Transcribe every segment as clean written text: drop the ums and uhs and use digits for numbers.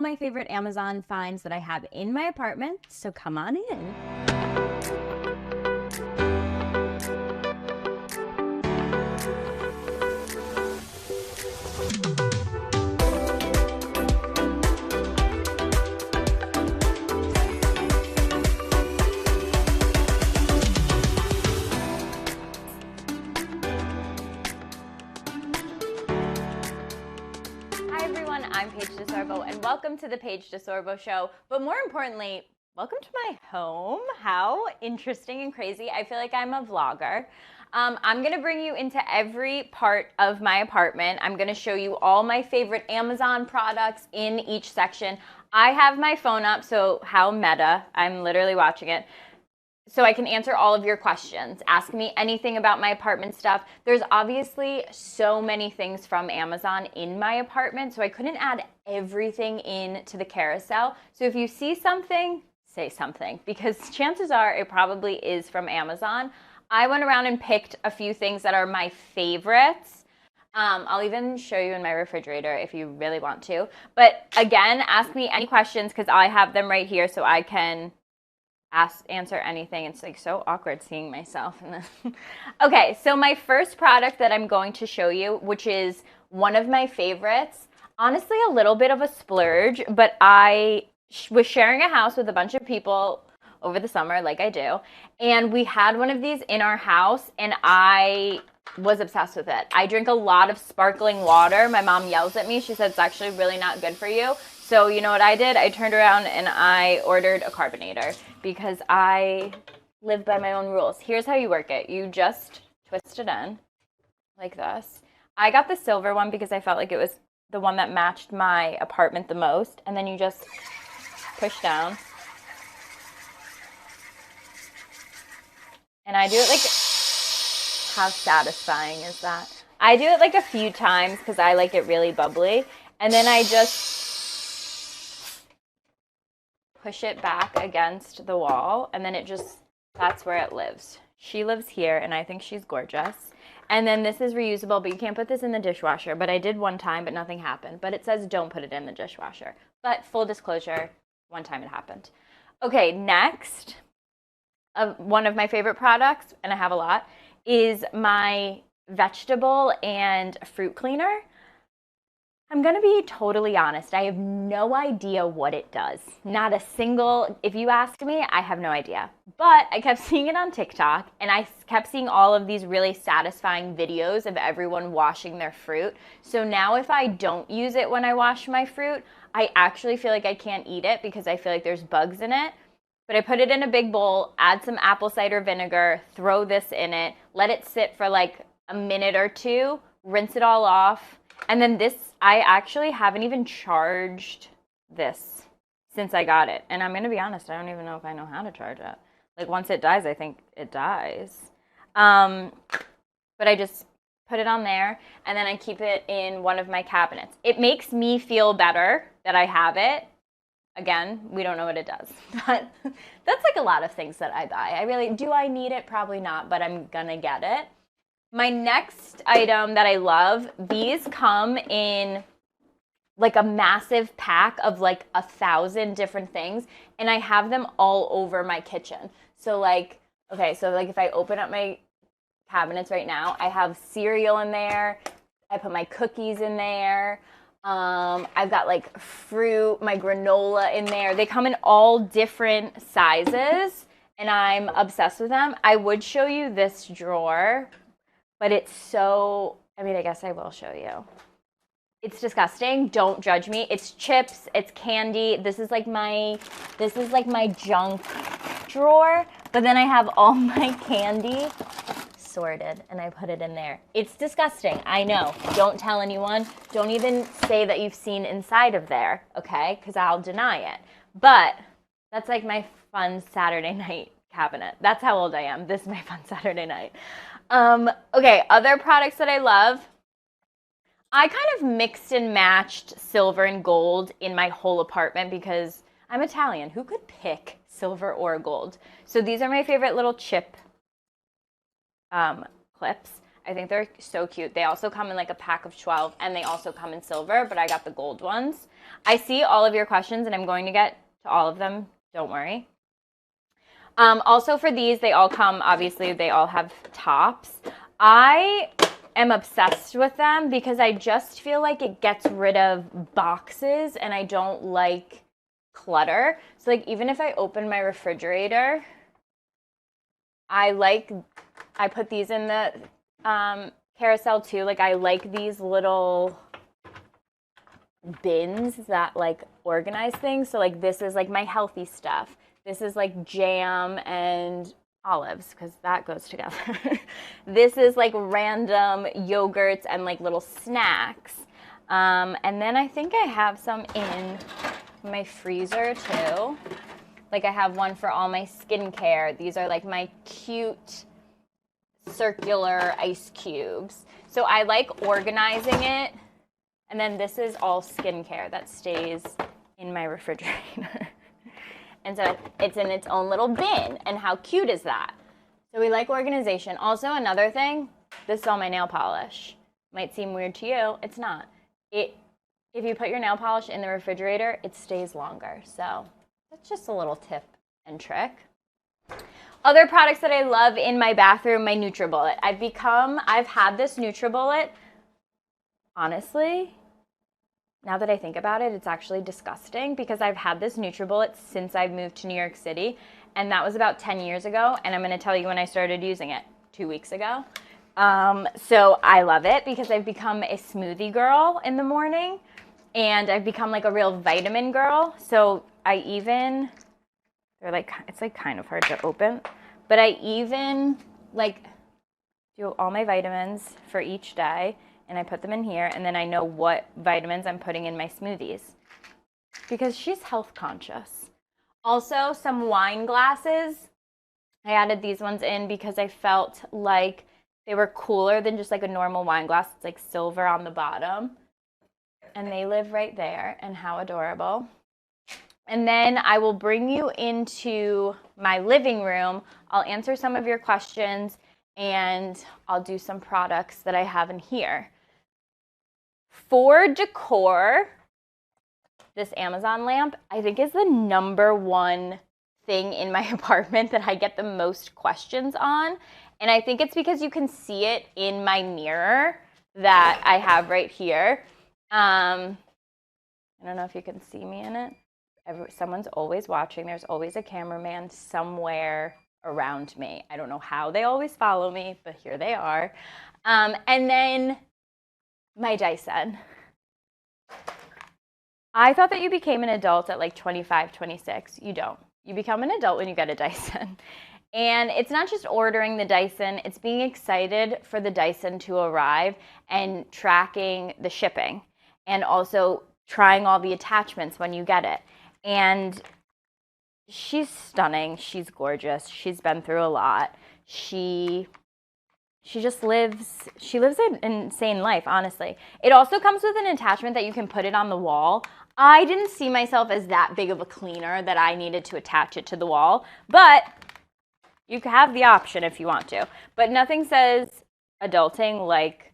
my favorite Amazon finds that I have in my apartment, so come on in. Hi everyone, I'm Paige Disorbo and welcome to the Paige Disorbo Show. But more importantly, welcome to my home. How interesting and crazy. I feel like I'm a vlogger. I'm going to bring you into every part of my apartment. I'm going to show you all my favorite Amazon products in each section. I have my phone up, so how meta. I'm literally watching it. So I can answer all of your questions. Ask me anything about my apartment stuff. There's obviously so many things from Amazon in my apartment, so I couldn't add everything into the carousel. So if you see something, say something, because chances are it probably is from Amazon. I went around and picked a few things that are my favorites. I'll even show you in my refrigerator if you really want to. But again, ask me any questions because I have them right here so I can answer anything. It's like so awkward seeing myself. Okay, so my first product that I'm going to show you, which is one of my favorites, honestly a little bit of a splurge, but I was sharing a house with a bunch of people over the summer, like I do, and we had one of these in our house, and I was obsessed with it. I drink a lot of sparkling water. My mom yells at me. She said it's actually really not good for you. So you know what I did? I turned around and I ordered a carbonator because I live by my own rules. Here's how you work it. You just twist it in like this. I got the silver one because I felt like it was the one that matched my apartment the most. And then you just push down. And I do it like, how satisfying is that? I do it like a few times because I like it really bubbly. And then I just push it back against the wall, and then it just, that's where it lives. She lives here, and I think she's gorgeous. And then this is reusable, but you can't put this in the dishwasher. But I did one time, but nothing happened. But it says don't put it in the dishwasher. But full disclosure, one time it happened. Okay, next, one of my favorite products, and I have a lot, is my vegetable and fruit cleaner. I'm going to be totally honest. I have no idea what it does. Not a single, if you ask me, I have no idea. But I kept seeing it on TikTok, and I kept seeing all of these really satisfying videos of everyone washing their fruit. So now if I don't use it when I wash my fruit, I actually feel like I can't eat it because I feel like there's bugs in it. But I put it in a big bowl, add some apple cider vinegar, throw this in it, let it sit for like a minute or two, rinse it all off. And then this, I actually haven't even charged this since I got it. And I'm going to be honest, I don't even know if I know how to charge it. Like once it dies, I think it dies. But I just put it on there and then I keep it in one of my cabinets. It makes me feel better that I have it. Again, we don't know what it does. But that's like a lot of things that I buy. Do I need it? Probably not, but I'm going to get it. My next item that I love, these come in like a massive pack of like 1,000 different things, and I have them all over my kitchen. So like, okay, so like if I open up my cabinets right now, I have cereal in there. I put my cookies in there. I've got like fruit, my granola in there. They come in all different sizes, and I'm obsessed with them. I would show you this drawer, but it's so, I mean, I guess I will show you. It's disgusting. Don't judge me. It's chips, it's candy. This is like my junk drawer, but then I have all my candy sorted and I put it in there. It's disgusting. I know. Don't tell anyone. Don't even say that you've seen inside of there, okay? Because I'll deny it. But that's like my fun Saturday night cabinet. That's how old I am. This is my fun Saturday night. Okay, other products that I love. I kind of mixed and matched silver and gold in my whole apartment because I'm Italian. Who could pick silver or gold? So these are my favorite little chip clips. I think they're so cute. They also come in like a pack of 12, and they also come in silver, but I got the gold ones. I see all of your questions and I'm going to get to all of them. Don't worry. Also for these, they all come, obviously, they all have tops. I am obsessed with them because I just feel like it gets rid of boxes and I don't like clutter. So like even if I open my refrigerator, I put these in the carousel too. Like I like these little bins that like organize things. So like this is like my healthy stuff. This is like jam and olives because that goes together. This is like random yogurts and like little snacks. And then I think I have some in my freezer too. Like I have one for all my skincare. These are like my cute circular ice cubes. So I like organizing it. And then this is all skincare that stays in my refrigerator. And so it's in its own little bin. And how cute is that? So we like organization. Also, another thing, this is all my nail polish. Might seem weird to you. It's not. If you put your nail polish in the refrigerator, it stays longer. So that's just a little tip and trick. Other products that I love in my bathroom, my NutriBullet. I've had this NutriBullet, honestly, now that I think about it, it's actually disgusting because I've had this NutriBullet since I've moved to New York City, and that was about 10 years ago, and I'm going to tell you when I started using it, 2 weeks ago. So I love it because I've become a smoothie girl in the morning, and I've become like a real vitamin girl. So it's like kind of hard to open, but I even like do all my vitamins for each day. And I put them in here, and then I know what vitamins I'm putting in my smoothies because she's health conscious. Also, some wine glasses. I added these ones in because I felt like they were cooler than just like a normal wine glass. It's like silver on the bottom. And they live right there, and how adorable. And then I will bring you into my living room. I'll answer some of your questions, and I'll do some products that I have in here. For decor, this Amazon lamp, I think is the #1 thing in my apartment that I get the most questions on. And I think it's because you can see it in my mirror that I have right here. I don't know if you can see me in it. Someone's always watching. There's always a cameraman somewhere around me. I don't know how they always follow me, but here they are. And then my Dyson. I thought that you became an adult at like 25, 26. You don't. You become an adult when you get a Dyson. And it's not just ordering the Dyson, it's being excited for the Dyson to arrive and tracking the shipping and also trying all the attachments when you get it. And she's stunning. She's gorgeous. She's been through a lot. She lives an insane life, honestly. It also comes with an attachment that you can put it on the wall. I didn't see myself as that big of a cleaner that I needed to attach it to the wall, but you have the option if you want to. But nothing says adulting like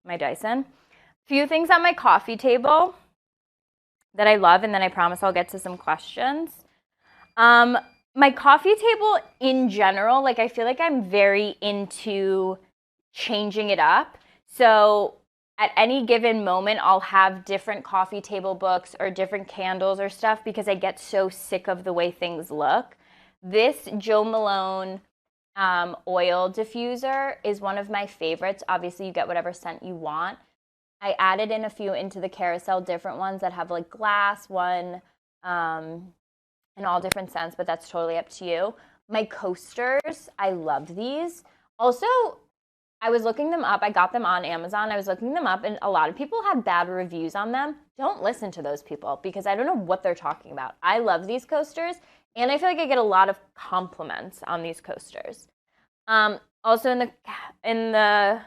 my Dyson. Few things on my coffee table that I love, and then I promise I'll get to some questions. My coffee table in general, like I feel like I'm very into changing it up. So at any given moment, I'll have different coffee table books or different candles or stuff because I get so sick of the way things look. This Jo Malone oil diffuser is one of my favorites. Obviously, you get whatever scent you want. I added in a few into the carousel, different ones that have like glass, one, and all different scents, but that's totally up to you. My coasters, I love these. Also, I was looking them up. I got them on Amazon. I was looking them up, and a lot of people had bad reviews on them. Don't listen to those people because I don't know what they're talking about. I love these coasters, and I feel like I get a lot of compliments on these coasters. Also, in the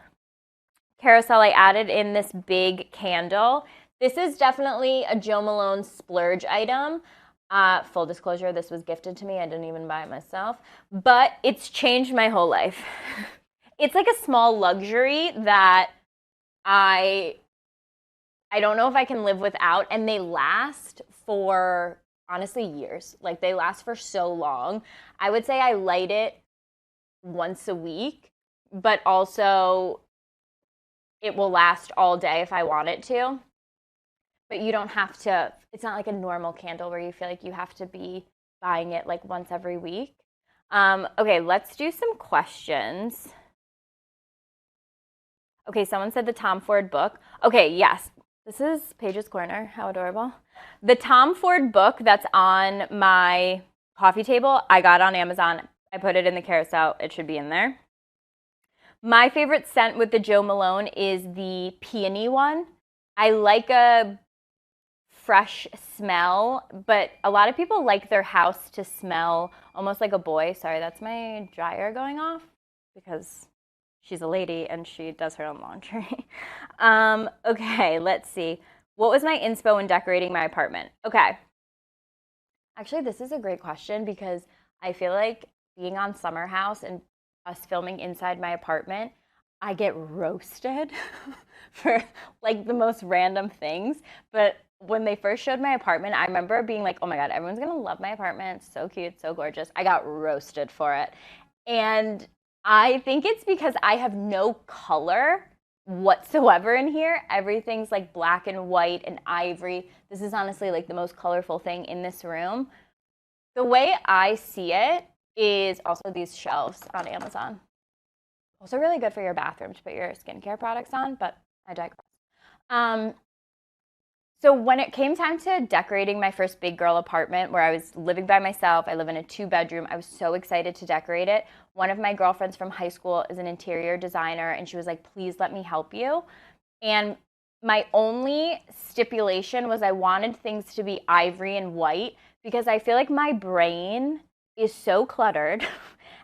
carousel, I added in this big candle. This is definitely a Jo Malone splurge item. Full disclosure, this was gifted to me. I didn't even buy it myself, but it's changed my whole life. It's like a small luxury that I I don't know if I can live without, and they last for honestly years. Like they last for so long. I would say I light it once a week, but also it will last all day if I want it to. But you don't have to, it's not like a normal candle where you feel like you have to be buying it like once every week. Okay, let's do some questions. Okay, someone said the Tom Ford book. Okay, yes. This is Paige's Corner. How adorable. The Tom Ford book that's on my coffee table, I got on Amazon. I put it in the carousel. It should be in there. My favorite scent with the Jo Malone is the peony one. I like a fresh smell, but a lot of people like their house to smell almost like a boy. Sorry, that's my dryer going off because she's a lady and she does her own laundry. Okay, let's see. What was my inspo in decorating my apartment? Okay. Actually, this is a great question because I feel like being on Summer House and us filming inside my apartment, I get roasted for like the most random things. But when they first showed my apartment, I remember being like, oh my God, everyone's gonna love my apartment. It's so cute, so gorgeous. I got roasted for it. And I think it's because I have no color whatsoever in here. Everything's like black and white and ivory. This is honestly like the most colorful thing in this room. The way I see it is also these shelves on Amazon. Also really good for your bathroom to put your skincare products on, but I digress. So when it came time to decorating my first big girl apartment where I was living by myself, I live in a 2-bedroom, I was so excited to decorate it. One of my girlfriends from high school is an interior designer, and she was like, please let me help you. And my only stipulation was I wanted things to be ivory and white because I feel like my brain is so cluttered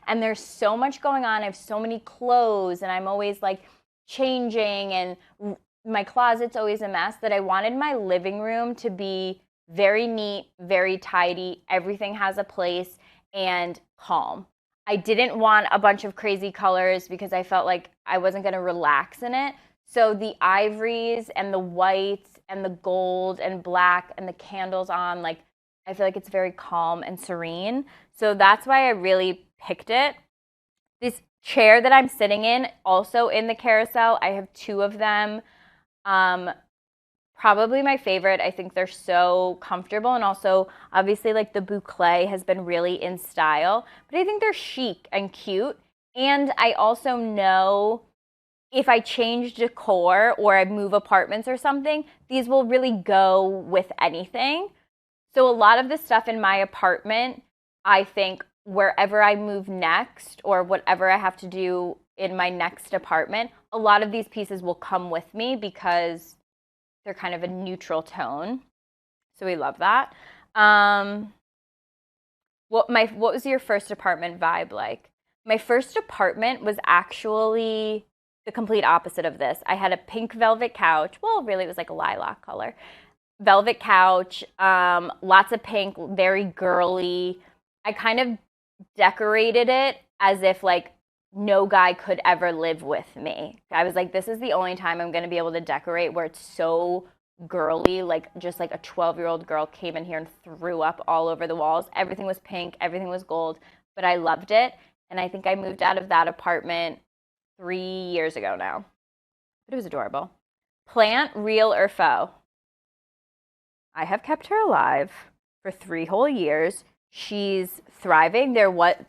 and there's so much going on. I have so many clothes and I'm always like changing and my closet's always a mess that I wanted my living room to be very neat, very tidy. Everything has a place and calm. I didn't want a bunch of crazy colors because I felt like I wasn't going to relax in it. So the ivories and the whites and the gold and black and the candles on, like I feel like it's very calm and serene. So that's why I really picked it. This chair that I'm sitting in, also in the carousel, I have 2 of them. Probably my favorite. I think they're so comfortable, and also obviously like the boucle has been really in style, but I think they're chic and cute. And I also know if I change decor or I move apartments or something, these will really go with anything. So a lot of the stuff in my apartment, I think wherever I move next or whatever I have to do in my next apartment, a lot of these pieces will come with me because they're kind of a neutral tone. So we love that. What was your first apartment vibe like? My first apartment was actually the complete opposite of this. I had a pink velvet couch. Well, really it was like a lilac color. Velvet couch, lots of pink, very girly. I kind of decorated it as if like no guy could ever live with me. I was like, this is the only time I'm going to be able to decorate where it's so girly, like just like a 12-year-old girl came in here and threw up all over the walls. Everything was pink, everything was gold, but I loved it. And I think I moved out of that apartment 3 years ago now. But it was adorable. Plant, real or faux? I have kept her alive for 3 whole years. She's thriving.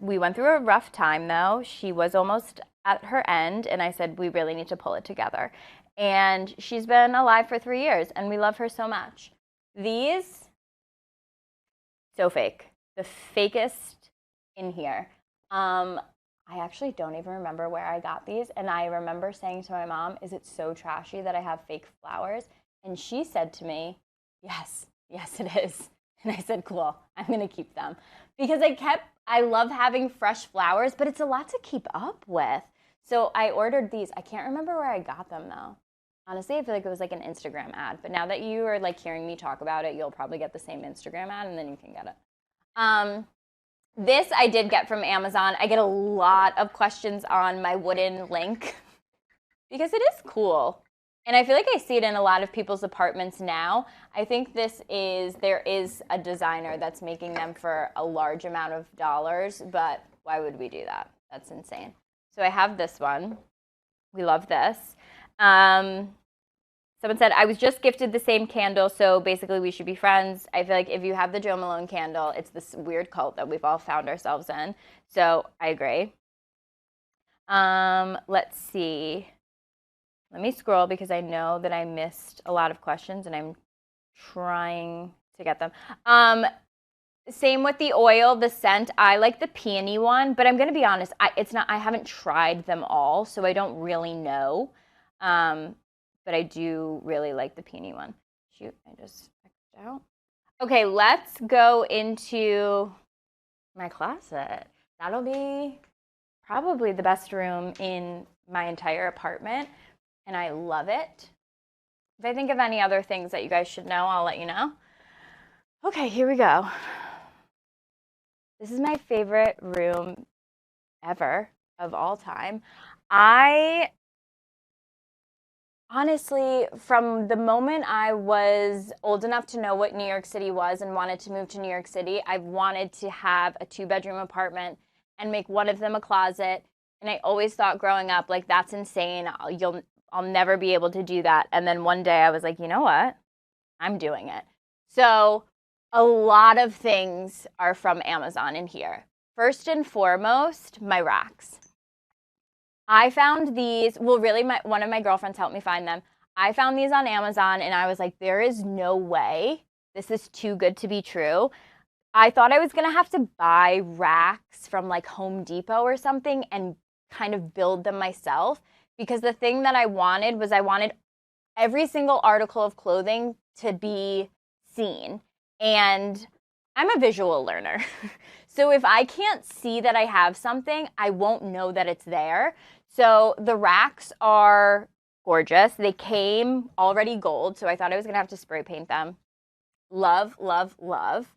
We went through a rough time though. She was almost at her end, and I said we really need to pull it together. And she's been alive for 3 years, and we love her so much. These, so fake. The fakest in here. I actually don't even remember where I got these, and I remember saying to my mom, "Is it so trashy that I have fake flowers?" And she said to me, "Yes, it is." And I said, cool, I'm going to keep them. Because I love having fresh flowers, but it's a lot to keep up with. So I ordered these. I can't remember where I got them though. Honestly, I feel like it was like an Instagram ad. But now that you are like hearing me talk about it, you'll probably get the same Instagram ad and then you can get it. This I did get from Amazon. I get a lot of questions on my wooden link because it is cool. And I feel like I see it in a lot of people's apartments now. I think there is a designer that's making them for a large amount of dollars, but why would we do that? That's insane. So I have this one. We love this. Someone said, I was just gifted the same candle, so basically we should be friends. I feel like if you have the Jo Malone candle, it's this weird cult that we've all found ourselves in. So I agree. Let's see. Let me scroll because I know that I missed a lot of questions and I'm trying to get them. Same with the oil, the scent. I like the peony one, but I'm going to be honest, I haven't tried them all, so I don't really know. But I do really like the peony one. Shoot, I just X'd out. Okay, let's go into my closet. That'll be probably the best room in my entire apartment, and I love it. If I think of any other things that you guys should know, I'll let you know. Okay, here we go. This is my favorite room ever of all time. I honestly, from the moment I was old enough to know what New York City was and wanted to move to New York City, I've wanted to have a 2-bedroom apartment and make one of them a closet. And I always thought growing up, like, that's insane. I'll never be able to do that. And then one day I was like, you know what? I'm doing it. So a lot of things are from Amazon in here. First and foremost, my racks. I found these, well, really, one of my girlfriends helped me find them. I found these on Amazon, and I was like, there is no way. This is too good to be true. I thought I was going to have to buy racks from like Home Depot or something and kind of build them myself, because the thing that I wanted every single article of clothing to be seen. And I'm a visual learner. So if I can't see that I have something, I won't know that it's there. So the racks are gorgeous. They came already gold, so I thought I was going to have to spray paint them. Love, love, love.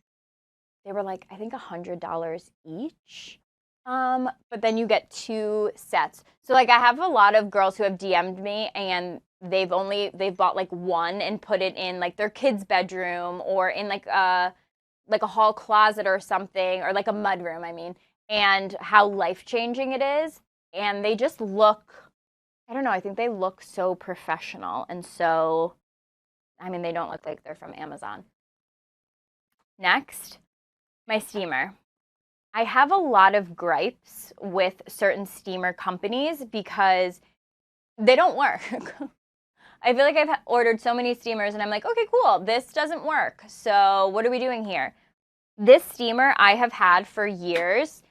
They were like, I think $100 each. But then you get 2 sets. So like I have a lot of girls who have DM'd me and they've bought like one and put it in like their kid's bedroom or in like a hall closet or something, or like a mudroom, I mean, and how life-changing it is. And they just look, I don't know, I think they look so professional. And so, I mean, they don't look like they're from Amazon. Next, my steamer. I have a lot of gripes with certain steamer companies because they don't work. I feel like I've ordered so many steamers and I'm like, okay, cool, this doesn't work. So what are we doing here? This steamer I have had for years.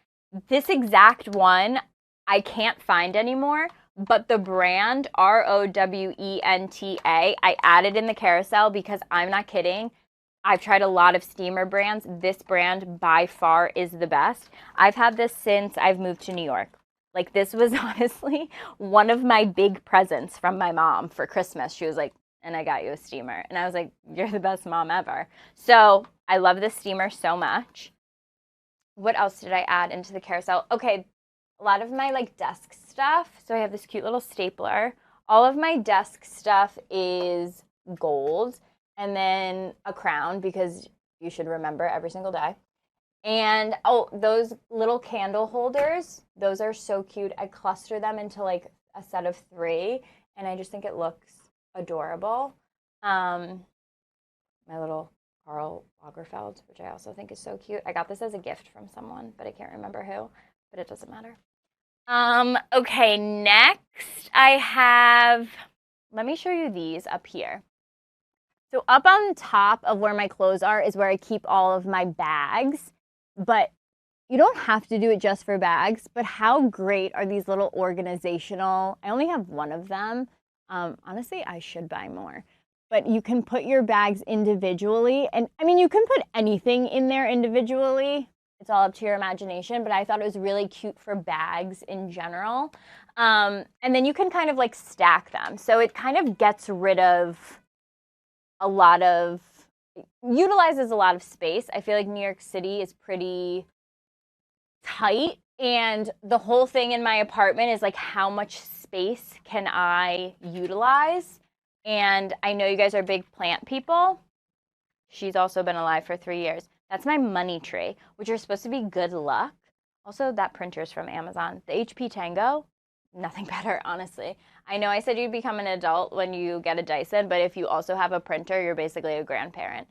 This exact one I can't find anymore, but the brand ROWENTA, I added in the carousel because I'm not kidding. I've tried a lot of steamer brands. This brand by far is the best. I've had this since I've moved to New York. Like, this was honestly one of my big presents from my mom for Christmas. She was like, and I got you a steamer. And I was like, you're the best mom ever. So I love this steamer so much. What else did I add into the carousel? Okay, a lot of my like desk stuff. So I have this cute little stapler. All of my desk stuff is gold. And then a crown, because you should remember every single day. And oh, those little candle holders, those are so cute. I cluster them into like a set of 3, and I just think it looks adorable. My little Karl Lagerfeld, which I also think is so cute. I got this as a gift from someone, but I can't remember who, but it doesn't matter. Okay, next I have, let me show you these up here. So up on top of where my clothes are is where I keep all of my bags. But you don't have to do it just for bags, but how great are these little organizational, I only have one of them. Honestly, I should buy more. But you can put your bags individually. And I mean, you can put anything in there individually. It's all up to your imagination, but I thought it was really cute for bags in general. And then you can kind of like stack them. So it kind of gets rid of utilizes a lot of space. I feel like New York City is pretty tight, and the whole thing in my apartment is like, how much space can I utilize? And I know you guys are big plant people. She's also been alive for 3 years. That's my money tree, which are supposed to be good luck. Also, that printer's from Amazon. The HP Tango, nothing better, honestly. I know I said you'd become an adult when you get a Dyson, but if you also have a printer, you're basically a grandparent.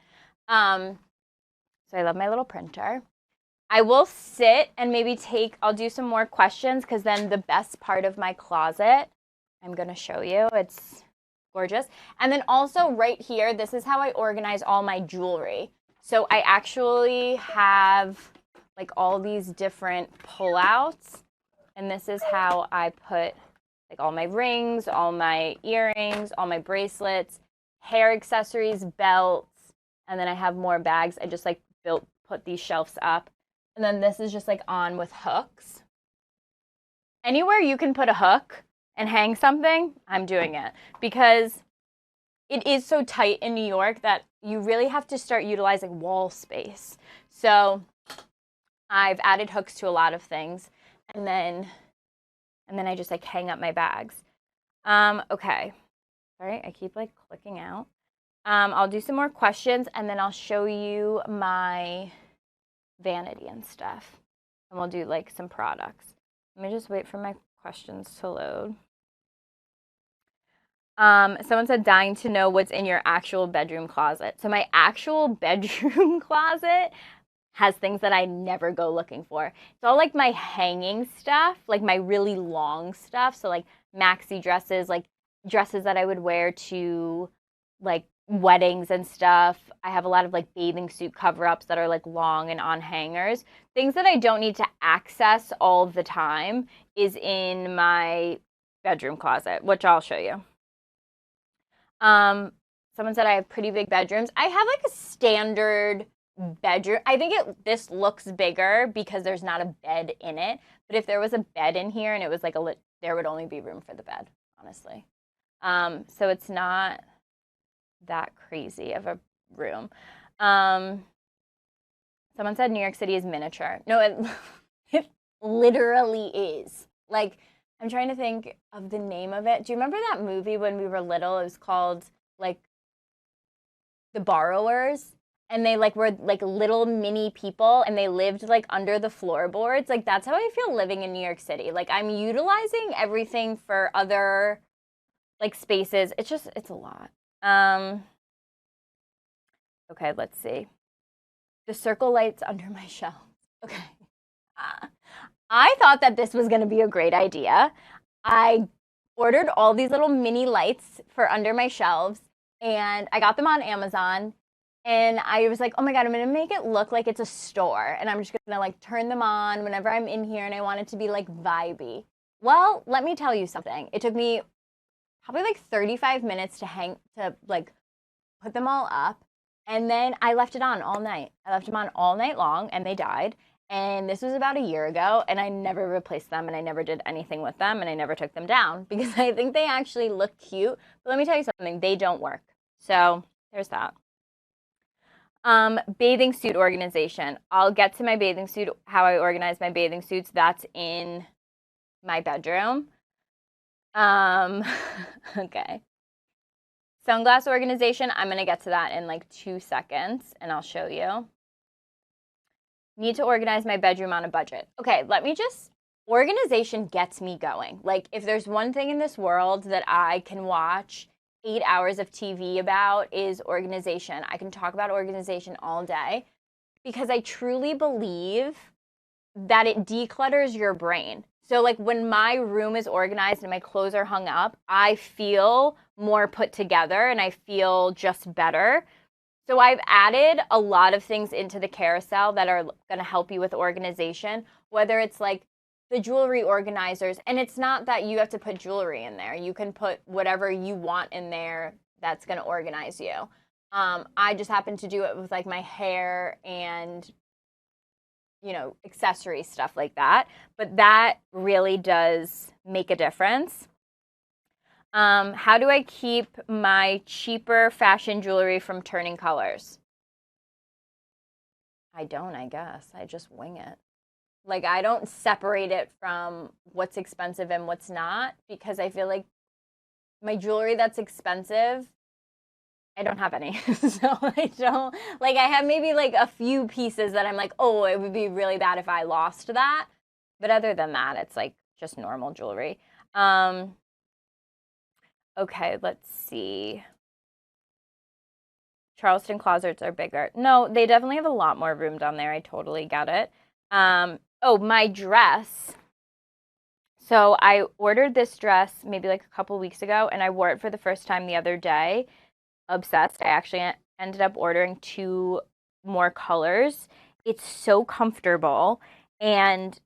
So I love my little printer. I will sit and maybe I'll do some more questions because then the best part of my closet, I'm going to show you. It's gorgeous. And then also right here, this is how I organize all my jewelry. So I actually have like all these different pullouts. And this is how I put like all my rings, all my earrings, all my bracelets, hair accessories, belts, and then I have more bags. I just like put these shelves up. And then this is just like on with hooks. Anywhere you can put a hook and hang something, I'm doing it because it is so tight in New York that you really have to start utilizing wall space. So I've added hooks to a lot of things, and then I just like hang up my bags. Okay. Sorry, I keep like clicking out. I'll do some more questions and then I'll show you my vanity and stuff. And we'll do like some products. Let me just wait for my questions to load. Someone said dying to know what's in your actual bedroom closet. So my actual bedroom closet has things that I never go looking for. It's all like my hanging stuff, like my really long stuff. So like maxi dresses, like dresses that I would wear to like weddings and stuff. I have a lot of like bathing suit cover-ups that are like long and on hangers. Things that I don't need to access all the time is in my bedroom closet, which I'll show you. Someone said I have pretty big bedrooms. I have like a standard bedroom. I think this looks bigger because there's not a bed in it. But if there was a bed in here and it was like there would only be room for the bed, honestly. So it's not that crazy of a room. Someone said New York City is miniature. No, it literally is. Like, I'm trying to think of the name of it. Do you remember that movie when we were little? It was called like The Borrowers. And they like were like little mini people and they lived like under the floorboards. Like that's how I feel living in New York City. Like I'm utilizing everything for other like spaces. It's a lot. Okay, let's see. The circle lights under my shelves. Okay. I thought that this was going to be a great idea. I ordered all these little mini lights for under my shelves and I got them on Amazon. And I was like, oh my God, I'm going to make it look like it's a store. And I'm just going to like turn them on whenever I'm in here and I want it to be like vibey. Well, let me tell you something. It took me probably like 35 minutes to like put them all up. And then I left it on all night. I left them on all night long and they died. And this was about a year ago and I never replaced them and I never did anything with them and I never took them down because I think they actually look cute. But let me tell you something, they don't work. So there's that. Bathing suit organization. I'll get to my bathing suit, how I organize my bathing suits. That's in my bedroom. Okay. Sunglass organization. I'm going to get to that in like 2 seconds and I'll show you. Need to organize my bedroom on a budget. Okay, organization gets me going. Like if there's one thing in this world that I can watch 8 hours of TV about is organization. I can talk about organization all day because I truly believe that it declutters your brain. So like when my room is organized and my clothes are hung up, I feel more put together and I feel just better. So I've added a lot of things into the carousel that are going to help you with organization, whether it's like the jewelry organizers. And it's not that you have to put jewelry in there. You can put whatever you want in there that's going to organize you. I just happen to do it with like my hair and, accessory stuff like that. But that really does make a difference. How do I keep my cheaper fashion jewelry from turning colors? I don't, I guess. I just wing it. Like, I don't separate it from what's expensive and what's not because I feel like my jewelry that's expensive, I don't have any. So I don't, like, I have maybe like a few pieces that I'm like, oh, it would be really bad if I lost that. But other than that, it's like just normal jewelry. Um, okay, let's see. Charleston closets are bigger. No, they definitely have a lot more room down there. I totally get it. Oh, my dress. So I ordered this dress maybe like a couple weeks ago, and I wore it for the first time the other day. Obsessed. I actually ended up ordering 2 more colors. It's so comfortable, and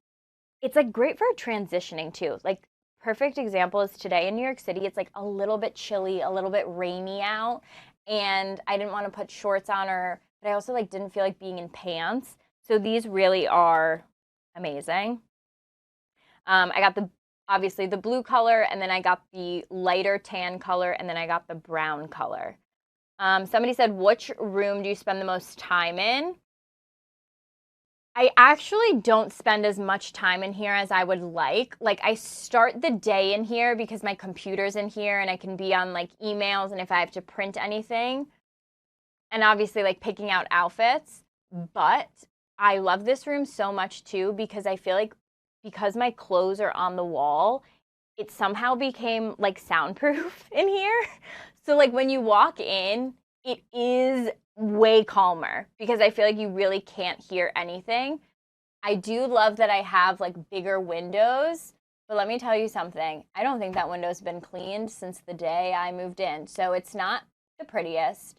it's like great for transitioning too. Like perfect example is today in New York City, it's like a little bit chilly, a little bit rainy out, and I didn't want to put shorts on but I also like didn't feel like being in pants. So these really are amazing. I got obviously the blue color, and then I got the lighter tan color, and then I got the brown color. Somebody said, which room do you spend the most time in? I actually don't spend as much time in here as I would like. Like, I start the day in here because my computer's in here and I can be on like emails and if I have to print anything. And obviously, like picking out outfits. But I love this room so much too because I feel like because my clothes are on the wall, it somehow became like soundproof in here. So, like, when you walk in, it is way calmer because I feel like you really can't hear anything. I do love that I have like bigger windows, but let me tell you something. I don't think that window's been cleaned since the day I moved in. So it's not the prettiest.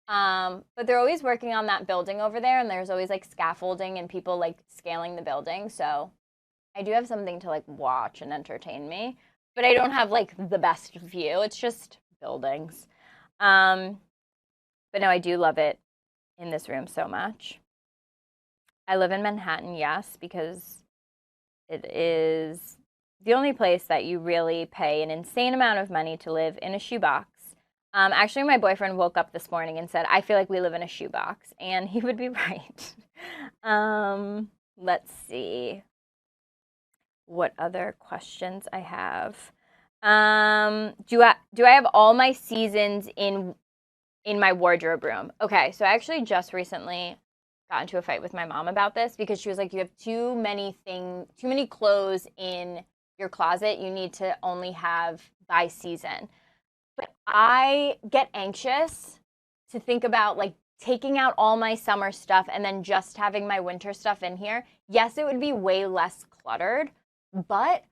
But they're always working on that building over there, and there's always like scaffolding and people like scaling the building. So I do have something to like watch and entertain me, but I don't have like the best view. It's just buildings. Um, but no, I do love it in this room so much. I live in Manhattan, yes, because it is the only place that you really pay an insane amount of money to live in a shoebox. Actually, my boyfriend woke up this morning and said, I feel like we live in a shoebox. And he would be right. Let's see what other questions I have. Do I have all my seasons in my wardrobe room? Okay, so I actually just recently got into a fight with my mom about this because she was like, you have too many clothes in your closet. You need to only have by season. But I get anxious to think about like taking out all my summer stuff and then just having my winter stuff in here. Yes, it would be way less cluttered, but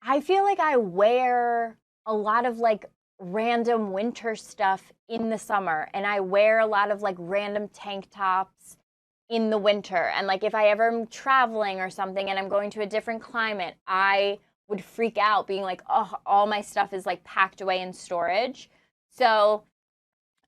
I feel like I wear a lot of like random winter stuff in the summer, and I wear a lot of like random tank tops in the winter. And like if I ever am traveling or something and I'm going to a different climate, I would freak out being like, oh, all my stuff is like packed away in storage. So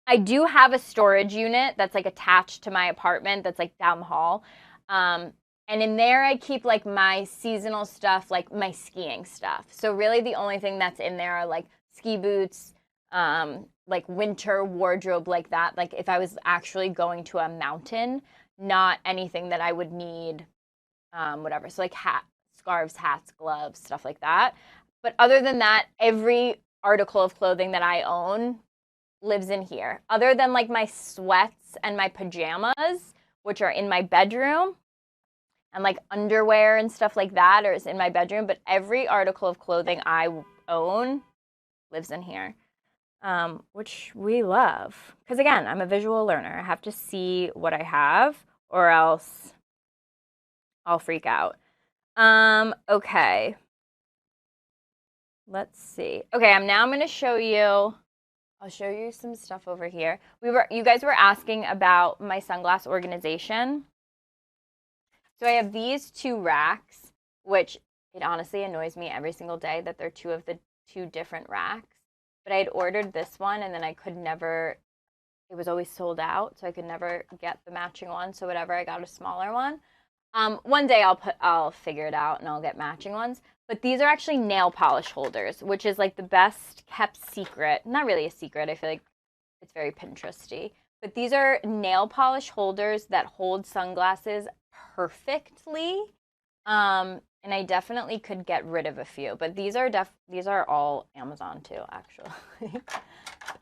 I do have a storage unit that's like attached to my apartment that's like down the hall. And in there, I keep like my seasonal stuff, like my skiing stuff. So really the only thing that's in there are like ski boots, like winter wardrobe like that. Like if I was actually going to a mountain, not anything that I would need, whatever. So like scarves, hats, gloves, stuff like that. But other than that, every article of clothing that I own lives in here. Other than like my sweats and my pajamas, which are in my bedroom, and like underwear and stuff like that is in my bedroom, but every article of clothing I own lives in here, which we love. Because again, I'm a visual learner. I have to see what I have or else I'll freak out. Okay. Let's see. Okay, I'm going to show you. I'll show you some stuff over here. You guys were asking about my sunglass organization. So I have these 2 racks, which it honestly annoys me every single day that they're 2 of the 2 different racks. But I had ordered this one and then I could never, it was always sold out, so I could never get the matching one. So whatever, I got a smaller one. One day I'll figure it out and I'll get matching ones. But these are actually nail polish holders, which is like the best kept secret. Not really a secret. I feel like it's very Pinteresty. But these are nail polish holders that hold sunglasses perfectly. And I definitely could get rid of a few, but these are all Amazon too, actually.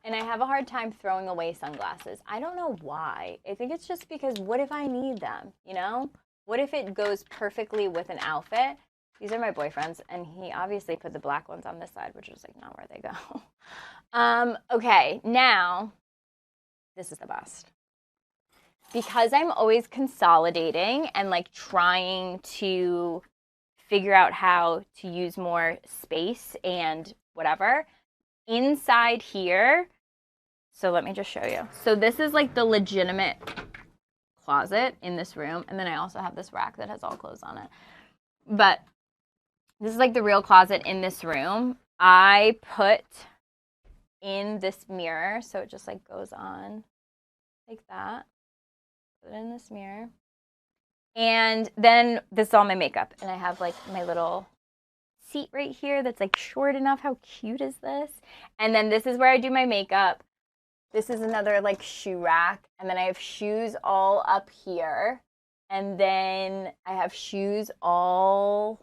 And I have a hard time throwing away sunglasses. I don't know why. I think it's just because what if I need them, you know? What if it goes perfectly with an outfit? These are my boyfriend's, and he obviously put the black ones on this side, which is like not where they go. Okay, now this is the best. Because I'm always consolidating and like trying to figure out how to use more space and whatever, inside here, so let me just show you. So this is like the legitimate closet in this room, and then I also have this rack that has all clothes on it. But this is like the real closet in this room. I put in this mirror, so it just like goes on like that. Put it in this mirror. And then this is all my makeup, and I have like my little seat right here that's like short enough. How cute is this? And then this is where I do my makeup. This is another like shoe rack, and then I have shoes all up here, and then I have shoes all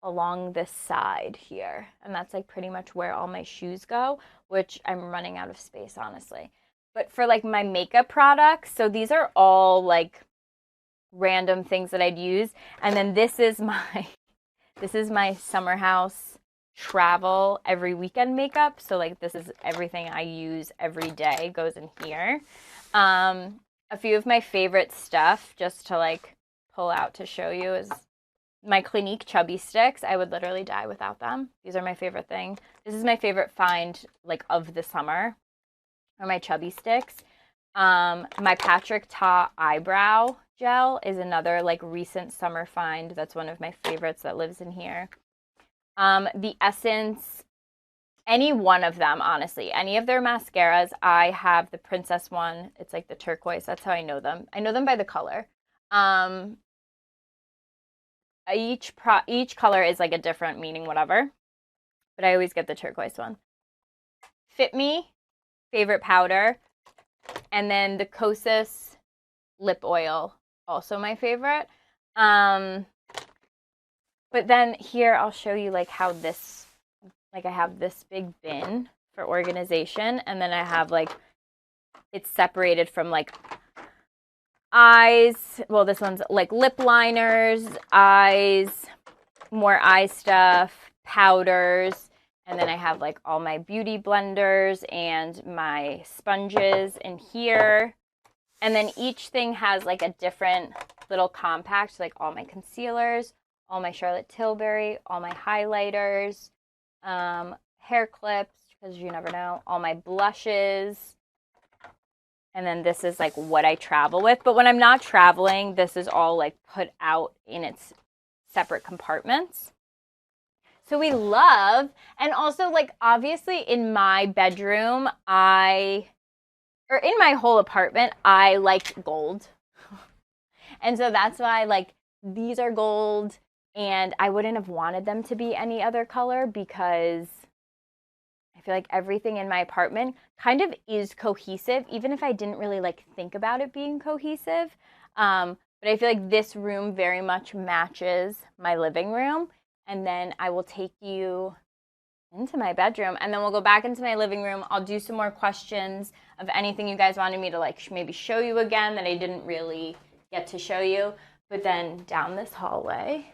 along this side here, and that's like pretty much where all my shoes go, which I'm running out of space, honestly. But for like my makeup products, so these are all like random things that I'd use, and then this is my summer house travel every weekend makeup. So like this is everything I use every day goes in here. A few of my favorite stuff just to like pull out to show you is my Clinique Chubby Sticks. I would literally die without them. These are my favorite thing. This is my favorite find like of the summer, are my Chubby Sticks. My Patrick Ta eyebrow gel is another like recent summer find. That's one of my favorites that lives in here. The Essence, any one of them, honestly, any of their mascaras. I have the Princess one. It's like the turquoise. That's how I know them. I know them by the color. Each color is like a different meaning, whatever. But I always get the turquoise one. Fit Me, favorite powder. And then the Kosas lip oil, also my favorite. But then here I'll show you like how this, like I have this big bin for organization, and then I have like, it's separated from like eyes. Well, this one's like lip liners, eyes, more eye stuff, powders, and then I have like all my beauty blenders and my sponges in here. And then each thing has like a different little compact, like all my concealers, all my Charlotte Tilbury, all my highlighters, hair clips, because you never know, all my blushes. And then this is like what I travel with. But when I'm not traveling, this is all like put out in its separate compartments. So we love, and also like obviously in my bedroom, or in my whole apartment, I like gold. And so that's why like these are gold, and I wouldn't have wanted them to be any other color because I feel like everything in my apartment kind of is cohesive, even if I didn't really like think about it being cohesive. But I feel like this room very much matches my living room. And then I will take you into my bedroom, and then we'll go back into my living room. I'll do some more questions of anything you guys wanted me to like maybe show you again that I didn't really get to show you. But then down this hallway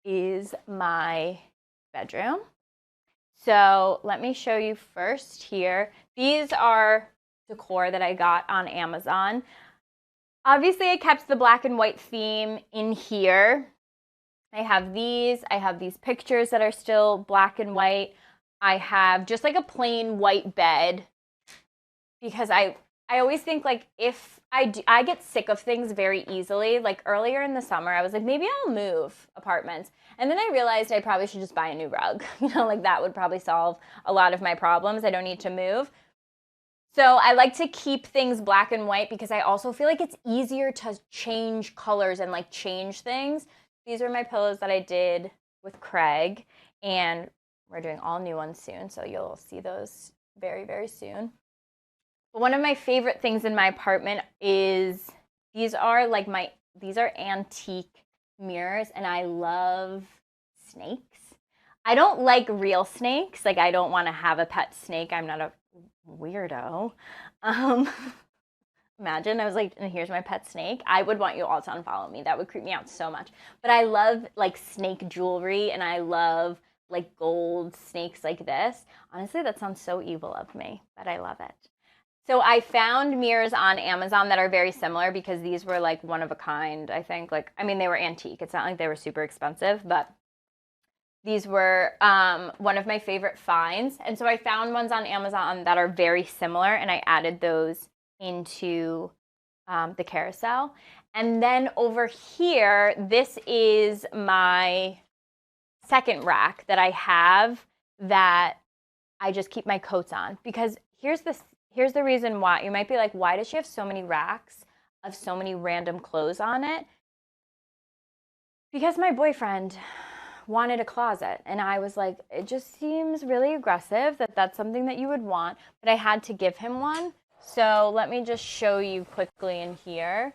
is my bedroom. So let me show you first here. These are decor that I got on Amazon. Obviously, I kept the black and white theme in here. I have these pictures that are still black and white. I have just like a plain white bed because I always think like if I get sick of things very easily. Like earlier in the summer, I was like, maybe I'll move apartments. And then I realized I probably should just buy a new rug. You know, like that would probably solve a lot of my problems. I don't need to move. So I like to keep things black and white because I also feel like it's easier to change colors and like change things. These are my pillows that I did with Craig, and we're doing all new ones soon, so you'll see those very, very soon. But one of my favorite things in my apartment is these are antique mirrors, and I love snakes. I don't like real snakes. Like, I don't want to have a pet snake. I'm not a weirdo. Um, Imagine I was like, and here's my pet snake. I would want you all to unfollow me. That would creep me out so much. But I love like snake jewelry, and I love like gold snakes like this. Honestly, that sounds so evil of me, but I love it. So I found mirrors on Amazon that are very similar because these were like one of a kind, I think. Like, I mean, they were antique. It's not like they were super expensive, but these were one of my favorite finds. And so I found ones on Amazon that are very similar, and I added those into the carousel. And then over here, this is my second rack that I have that I just keep my coats on. Because here's the reason why. You might be like, why does she have so many racks of so many random clothes on it? Because my boyfriend wanted a closet, and I was like, it just seems really aggressive that that's something that you would want, but I had to give him one. So let me just show you quickly in here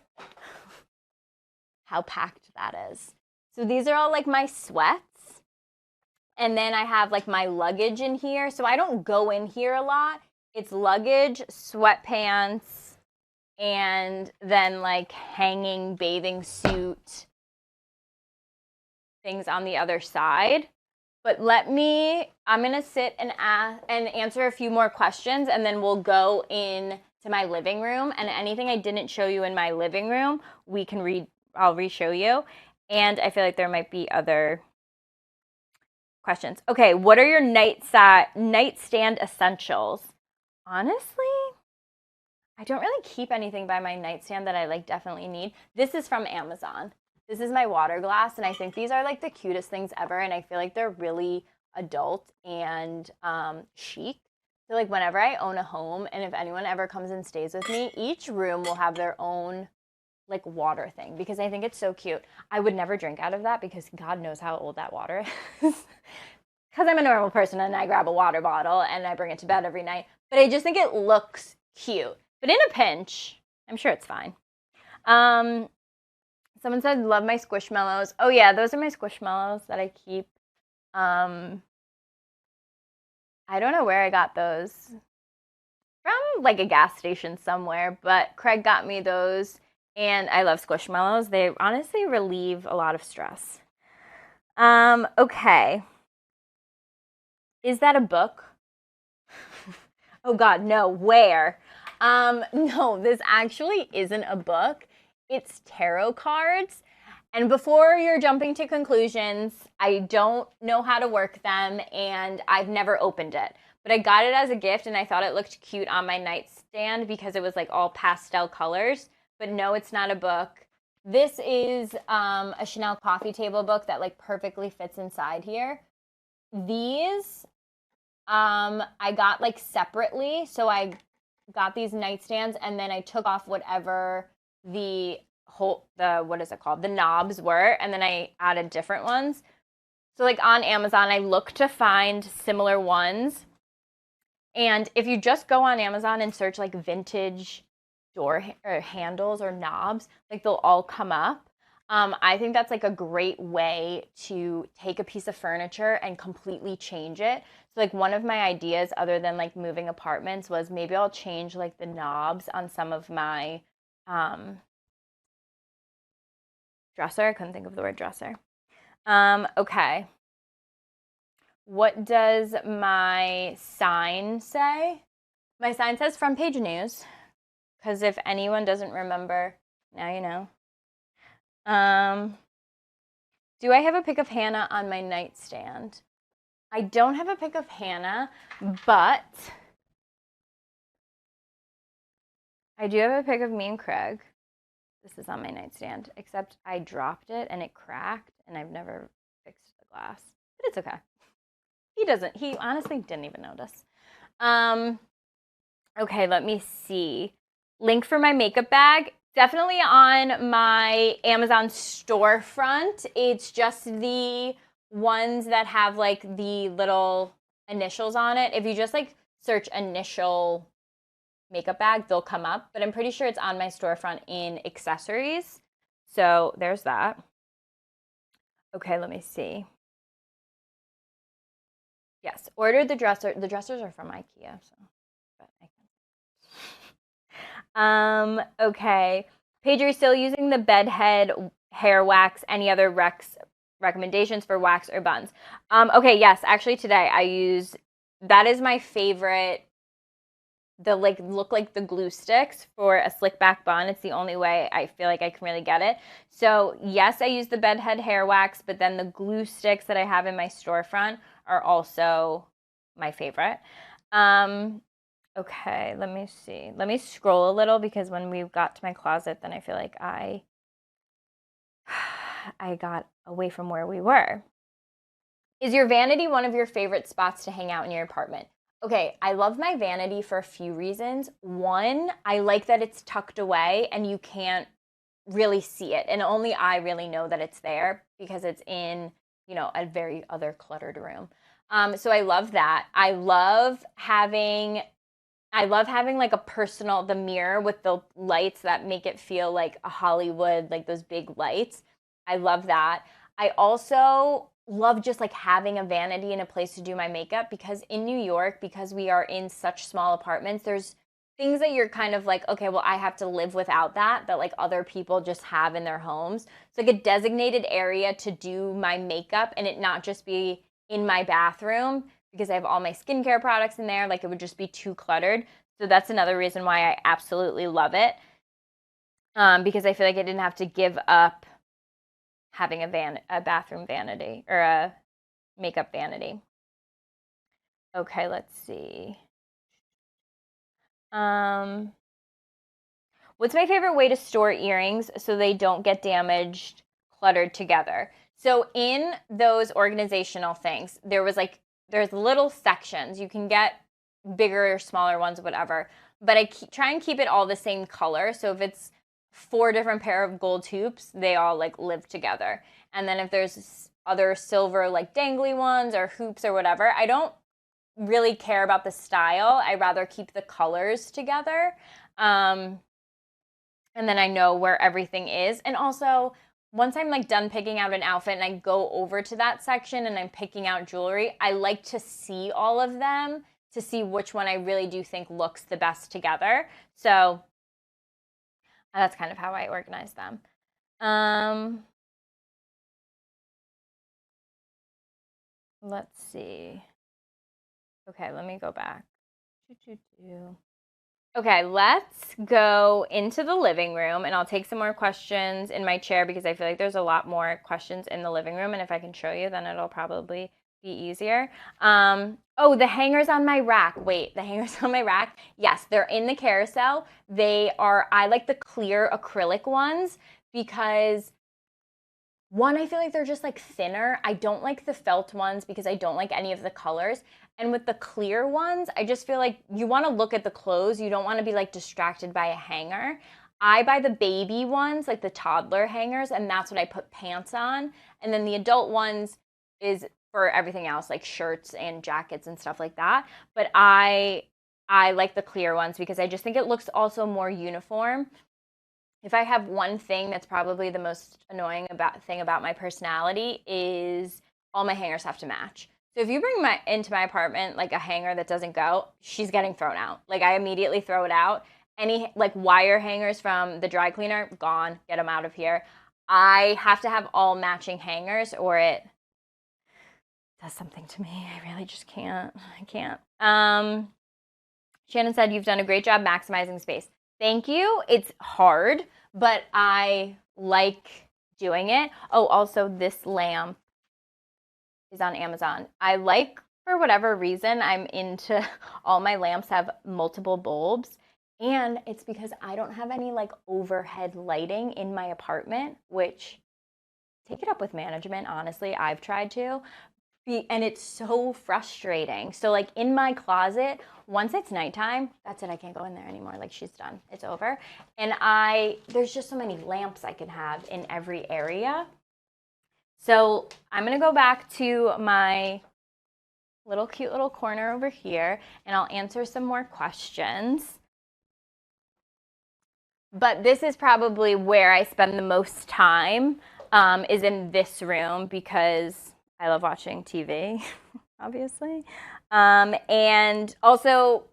how packed that is. So these are all like my sweats, and then I have like my luggage in here. So I don't go in here a lot. It's luggage, sweatpants, and then like hanging bathing suit things on the other side. But I'm going to sit and answer a few more questions, and then we'll go in to my living room, and anything I didn't show you in my living room, I'll re-show you. And I feel like there might be other questions. Okay, what are your nightstand essentials? Honestly, I don't really keep anything by my nightstand that I like definitely need. This is from Amazon. This is my water glass, and I think these are like the cutest things ever, and I feel like they're really adult and chic. So like whenever I own a home, and if anyone ever comes and stays with me, each room will have their own like water thing, because I think it's so cute. I would never drink out of that because God knows how old that water is. Because I'm a normal person and I grab a water bottle and I bring it to bed every night. But I just think it looks cute. But in a pinch, I'm sure it's fine. Someone said, love my Squishmallows. Oh yeah, those are my Squishmallows that I keep. I don't know where I got those. From like a gas station somewhere, but Craig got me those, and I love Squishmallows. They honestly relieve a lot of stress. Okay. Is that a book? Oh God, no, where? No, this actually isn't a book. It's tarot cards. And before you're jumping to conclusions, I don't know how to work them, and I've never opened it. But I got it as a gift, and I thought it looked cute on my nightstand because it was like all pastel colors. But no, it's not a book. This is a Chanel coffee table book that like perfectly fits inside here. These I got like separately. So I got these nightstands, and then I took off whatever the what is it called? The knobs were, and then I added different ones. So like on Amazon, I look to find similar ones. And if you just go on Amazon and search like vintage door handles or knobs, like they'll all come up. I think that's like a great way to take a piece of furniture and completely change it. So like one of my ideas, other than like moving apartments, was maybe I'll change like the knobs on some of my dresser. I couldn't think of the word dresser. Okay. What does my sign say? My sign says front page news, because if anyone doesn't remember, now you know. Do I have a pic of Hannah on my nightstand? I don't have a pic of Hannah, but I do have a pic of me and Craig. This is on my nightstand, except I dropped it and it cracked, and I've never fixed the glass. But it's okay. He honestly didn't even notice. Okay, let me see. Link for my makeup bag, definitely on my Amazon storefront. It's just the ones that have like the little initials on it. If you just like search initial makeup bag, they'll come up, but I'm pretty sure it's on my storefront in accessories. So there's that. Okay, let me see. Yes, ordered the dresser. The dressers are from IKEA, so. But I can. Okay. Paige, are you still using the bedhead hair wax? Any other recommendations for wax or buns? Okay, yes. Actually, today I use. That is my favorite. The like look like the glue sticks for a slick back bun. It's the only way I feel like I can really get it. So yes, I use the bedhead hair wax, but then the glue sticks that I have in my storefront are also my favorite. Okay, let me see. Let me scroll a little because when we got to my closet, then I feel like I got away from where we were. Is your vanity one of your favorite spots to hang out in your apartment? Okay, I love my vanity for a few reasons. One, I like that it's tucked away and you can't really see it. And only I really know that it's there because it's in, a very other cluttered room. So I love that. I love having like a personal, the mirror with the lights that make it feel like a Hollywood, like those big lights. I love that. I also love just like having a vanity and a place to do my makeup because in New York, because we are in such small apartments, there's things that you're kind of like, okay, well, I have to live without that like other people just have in their homes. It's like a designated area to do my makeup and it not just be in my bathroom because I have all my skincare products in there. Like it would just be too cluttered. So that's another reason why I absolutely love it. Because I feel like I didn't have to give up having a bathroom vanity or a makeup vanity. Okay, let's see. What's my favorite way to store earrings so they don't get damaged, cluttered together? So in those organizational things, there's little sections. You can get bigger or smaller ones, whatever. But I try and keep it all the same color. So if it's 4 different pair of gold hoops, they all like live together. And then if there's other silver like dangly ones or hoops or whatever, I don't really care about the style. I rather keep the colors together. And then I know where everything is. And also, once I'm like done picking out an outfit and I go over to that section and I'm picking out jewelry, I like to see all of them to see which one I really do think looks the best together. So that's kind of how I organize them. Let's see. Okay, let me go back. Okay, let's go into the living room and I'll take some more questions in my chair because I feel like there's a lot more questions in the living room. And if I can show you, then it'll probably be easier. Oh, the hangers on my rack. Wait, the hangers on my rack. Yes, they're in the carousel. I like the clear acrylic ones because one, I feel like they're just like thinner. I don't like the felt ones because I don't like any of the colors. And with the clear ones, I just feel like you want to look at the clothes. You don't want to be like distracted by a hanger. I buy the baby ones, like the toddler hangers, and that's what I put pants on. And then the adult ones is for everything else, like shirts and jackets and stuff like that. But I like the clear ones because I just think it looks also more uniform. If I have one thing that's probably the most annoying thing about my personality is all my hangers have to match. So if you bring into my apartment like a hanger that doesn't go, she's getting thrown out. Like I immediately throw it out. Any like wire hangers from the dry cleaner, gone. Get them out of here. I have to have all matching hangers or it does something to me. I really just can't. I can't. Shannon said you've done a great job maximizing space. Thank you. It's hard, but I like doing it. Oh, also this lamp is on Amazon. I like, for whatever reason, I'm into all my lamps have multiple bulbs. And it's because I don't have any like overhead lighting in my apartment, which take it up with management. Honestly, I've tried to. And it's so frustrating. So like in my closet, once it's nighttime, that's it. I can't go in there anymore. Like she's done. It's over. And there's just so many lamps I can have in every area. So I'm going to go back to my cute little corner over here and I'll answer some more questions. But this is probably where I spend the most time is in this room because I love watching TV, obviously. And also,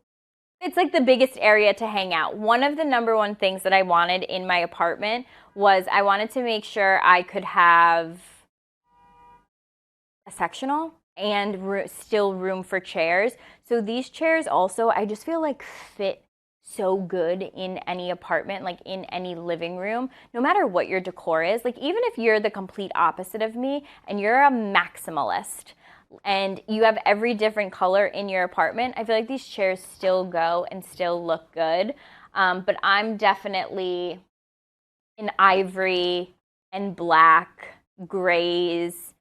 it's like the biggest area to hang out. One of the number one things that I wanted in my apartment was I wanted to make sure I could have a sectional and still room for chairs. So these chairs also, I just feel like fit so good in any apartment, like in any living room, no matter what your decor is. Like even if you're the complete opposite of me and you're a maximalist and you have every different color in your apartment, I feel like these chairs still go and still look good. But I'm definitely an ivory and black, grays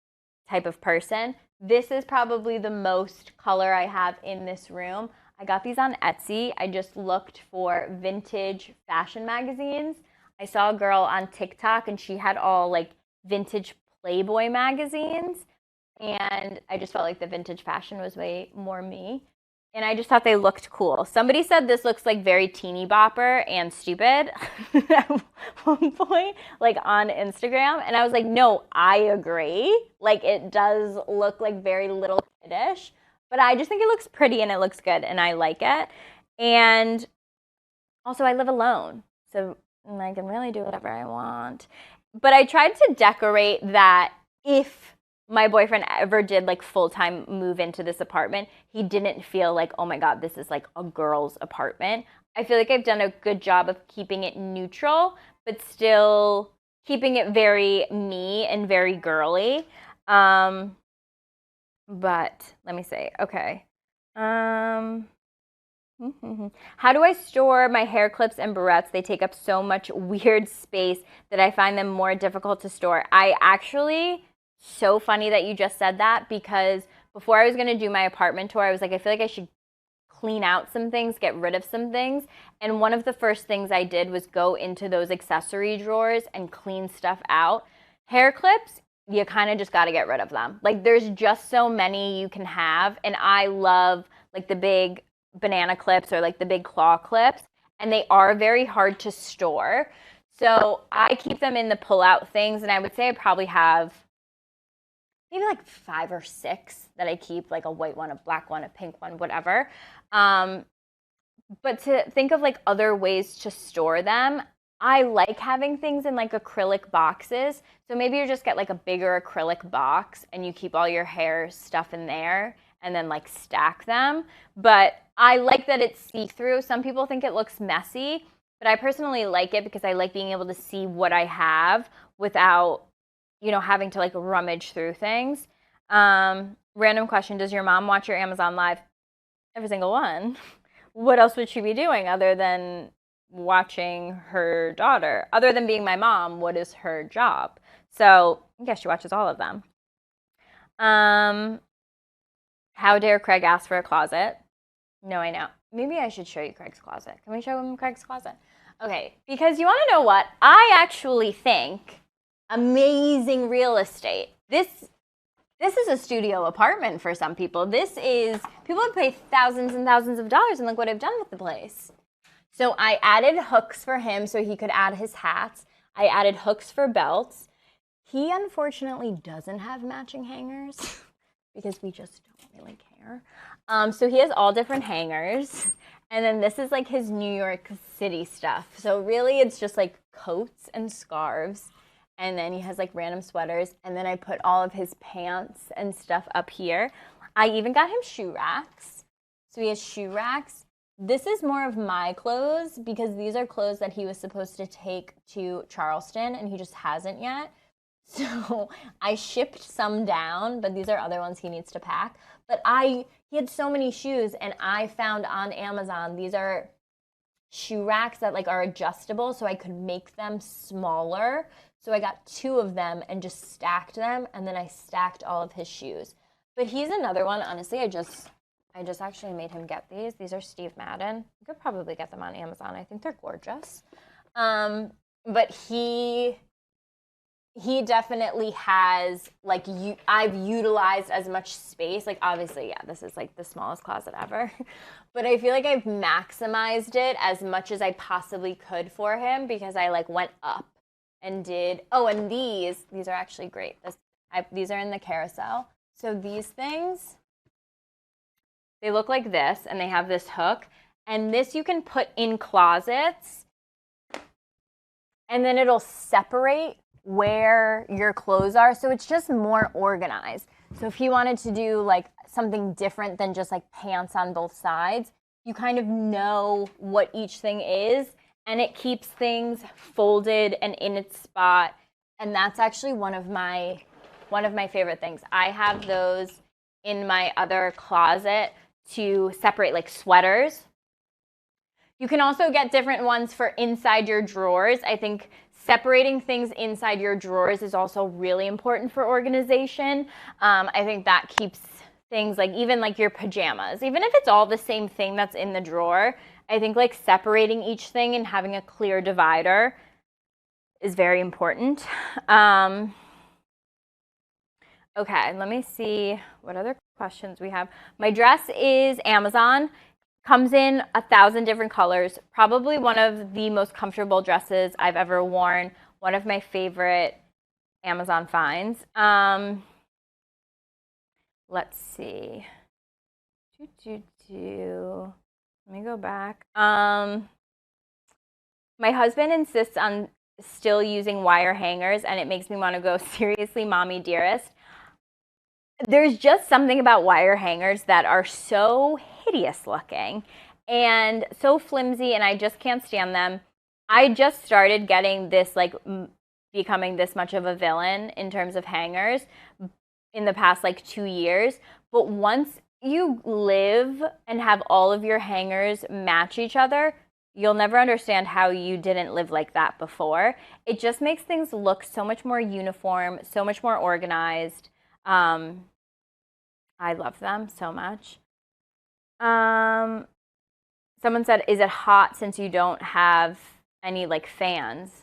type of person. This is probably the most color I have in this room. I got these on Etsy. I just looked for vintage fashion magazines. I saw a girl on TikTok and she had all like vintage Playboy magazines. And I just felt like the vintage fashion was way more me. And I just thought they looked cool. Somebody said this looks like very teeny bopper and stupid at one point, like on Instagram. And I was like, no, I agree. Like it does look like very little kiddish, but I just think it looks pretty and it looks good and I like it. And also I live alone, so I can really do whatever I want. But I tried to decorate that if my boyfriend ever did like full-time move into this apartment, he didn't feel like, oh my God, this is like a girl's apartment. I feel like I've done a good job of keeping it neutral, but still keeping it very me and very girly. But let me see. Okay. How do I store my hair clips and barrettes? They take up so much weird space that I find them more difficult to store. So funny that you just said that, because before I was going to do my apartment tour, I was like, I feel like I should clean out some things, get rid of some things. And one of the first things I did was go into those accessory drawers and clean stuff out. Hair clips, you kind of just got to get rid of them. Like there's just so many you can have. And I love like the big banana clips or like the big claw clips. And they are very hard to store. So I keep them in the pull-out things. And I would say I probably have maybe like 5 or 6 that I keep, like a white one, a black one, a pink one, whatever. But to think of like other ways to store them, I like having things in like acrylic boxes. So maybe you just get like a bigger acrylic box and you keep all your hair stuff in there and then like stack them. But I like that it's see-through. Some people think it looks messy, but I personally like it because I like being able to see what I have without having to like rummage through things. Random question, does your mom watch your Amazon Live? Every single one. What else would she be doing other than watching her daughter? Other than being my mom, what is her job? So I guess she watches all of them. How dare Craig ask for a closet? No, I know. Maybe I should show you Craig's closet. Can we show him Craig's closet? Okay, because you want to know what? I actually think amazing real estate. This is a studio apartment for some people. People would pay thousands and thousands of dollars, and look what I've done with the place. So I added hooks for him so he could add his hats. I added hooks for belts. He unfortunately doesn't have matching hangers because we just don't really care. So he has all different hangers. And then this is like his New York City stuff. So really it's just like coats and scarves. And then he has like random sweaters. And then I put all of his pants and stuff up here. I even got him shoe racks. So he has shoe racks. This is more of my clothes because these are clothes that he was supposed to take to Charleston and he just hasn't yet. So I shipped some down, but these are other ones he needs to pack. But he had so many shoes, and I found on Amazon, these are shoe racks that like are adjustable so I could make them smaller. So I got 2 of them and just stacked them, and then I stacked all of his shoes. But he's another one, honestly, I just actually made him get these. These are Steve Madden. You could probably get them on Amazon. I think they're gorgeous. But he definitely has, like, I've utilized as much space. Like, obviously, yeah, this is, like, the smallest closet ever. But I feel like I've maximized it as much as I possibly could for him because I, like, went up. and did, oh, and these are actually great. These are in the carousel. So these things, they look like this, and they have this hook. And this you can put in closets, and then it'll separate where your clothes are. So it's just more organized. So if you wanted to do like something different than just like pants on both sides, you kind of know what each thing is, and it keeps things folded and in its spot. And that's actually one of my favorite things. I have those in my other closet to separate like sweaters. You can also get different ones for inside your drawers. I think separating things inside your drawers is also really important for organization. I think that keeps things like even like your pajamas, even if it's all the same thing that's in the drawer, I think like separating each thing and having a clear divider is very important. Okay, let me see what other questions we have. My dress is Amazon. Comes in 1,000 different colors. Probably one of the most comfortable dresses I've ever worn. One of my favorite Amazon finds. Let's see. Let me go back. My husband insists on still using wire hangers, and it makes me want to go, seriously, mommy dearest. There's just something about wire hangers that are so hideous looking and so flimsy, and I just can't stand them. I just started getting this, like, becoming this much of a villain in terms of hangers in the past, like, 2 years. But once you live and have all of your hangers match each other, you'll never understand how you didn't live like that before. It just makes things look so much more uniform, so much more organized. I love them so much. Someone said, is it hot since you don't have any like fans?